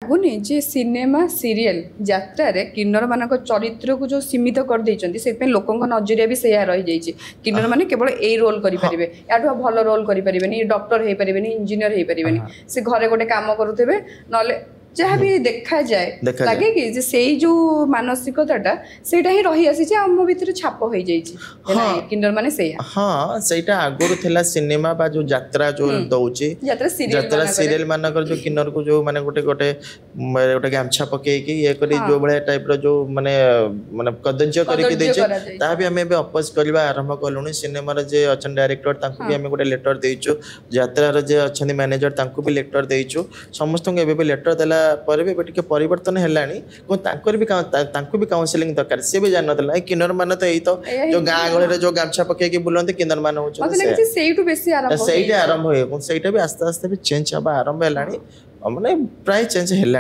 ଲାଗୁନି ଯେ cinema serial ଯାତ୍ରାରେ କିନ୍ନର ମାନଙ୍କ ଚରିତ୍ରକୁ ଯୋଉ ସୀମିତ କରିଦେଇଛନ୍ତି ସେଥିପାଇଁ ଲୋକଙ୍କ ନଜରିଆ ବି ସେଇଆ ରହିଯାଇଛି କିନ୍ନର ମାନେ କେବଳ ଏଇ ରୋଲ କରିପାରିବେ ୟାଠୁ ଆଉ ଭଲ ରୋଲ କରିପାରିବେନି ଡକ୍ଟର ହେଇପାରିବେନି ଇଞ୍ଜିନିୟର ହେଇପାରିବେନି ସେ ଘରେ ଗୋଟେ କାମ କରୁଥିବେ ନହେଲେ ଯାହା ବି ଦେଖାଯାଏ ଲାଗେ କି ଯେ ସେଇ ଯୋଉ ମାନସିକତାଟା ସେଇଟା ହିଁ ରହି ଆସିଛି ଆମ ଭିତରେ ଛାପ ହେଇଯାଇଛି କିନ୍ନର ମାନେ ସେଇଆ ସେଇଟା ଆଗରୁ ଥିଲା ସିନେମା ବା ଯୋଉ ଯାତ୍ରା ଯୋଉ ଦଉଛି ଯାତ୍ରା ସିରିଏଲ ମାନଙ୍କର ଯୋଉ କିନ୍ନରକୁ ଯୋଉ ମାନେ ଗୋଟେ ଗୋଟେ ଗୋଟେ ଗାମଛା ପକେଇକି ଇଏ କରି ଯୋଉ ଭଳିଆ ଟାଇପର ଯୋଉ ମାନେ ମାନେ କଦର୍ଯ୍ୟ କରିକି ଦେଇଛେ ତାହା ବି ଆମେ ଏବେ ଅପୋଜ କରିବା ଆରମ୍ଭ କଲୁଣି ସିନେମାର ଯେ ଅଛନ୍ତି ଡାଇରେକ୍ଟର ତାଙ୍କୁ ବି ଆମେ ଗୋଟେ ଲେଟର ଦେଇଛୁ ଯାତ୍ରାର ଯେ ଅଛନ୍ତି ମ୍ୟାନେଜର ତାଙ୍କୁ ବି ଲେଟର ଦେଇଛୁ ସମସ୍ତଙ୍କୁ ଏବେ ବି ଲେଟର ଦେଲା ପରେ ବି ଏବେ ଟିକେ ପରିବର୍ତ୍ତନ ହେଲାଣି ତାଙ୍କୁ ବି କାଉନସିଲିଂ ଦରକାର ସେ ବି ଜାଣିନଥିଲା ଏ କିନ୍ନର ମାନେ ତ ଏଇ ତ ଯୋଉ ଗାଁ ଗହଳିରେ ଯୋଉ ଗାମଛା ପକେଇକି ବୁଲନ୍ତି କିନ୍ନର ମାନେ ହଉଛନ୍ତି ସେଇଟା ଆରମ୍ଭ ହୁଏ ସେଇଟା ବି ଆସ୍ତେ ଆସ୍ତେ ବି ଚେଞ୍ଜ ହବା ଆରମ୍ଭ ହେଲାଣି ମାନେ ପ୍ରାୟ ଚେଞ୍ଜ ହେଲାଣି।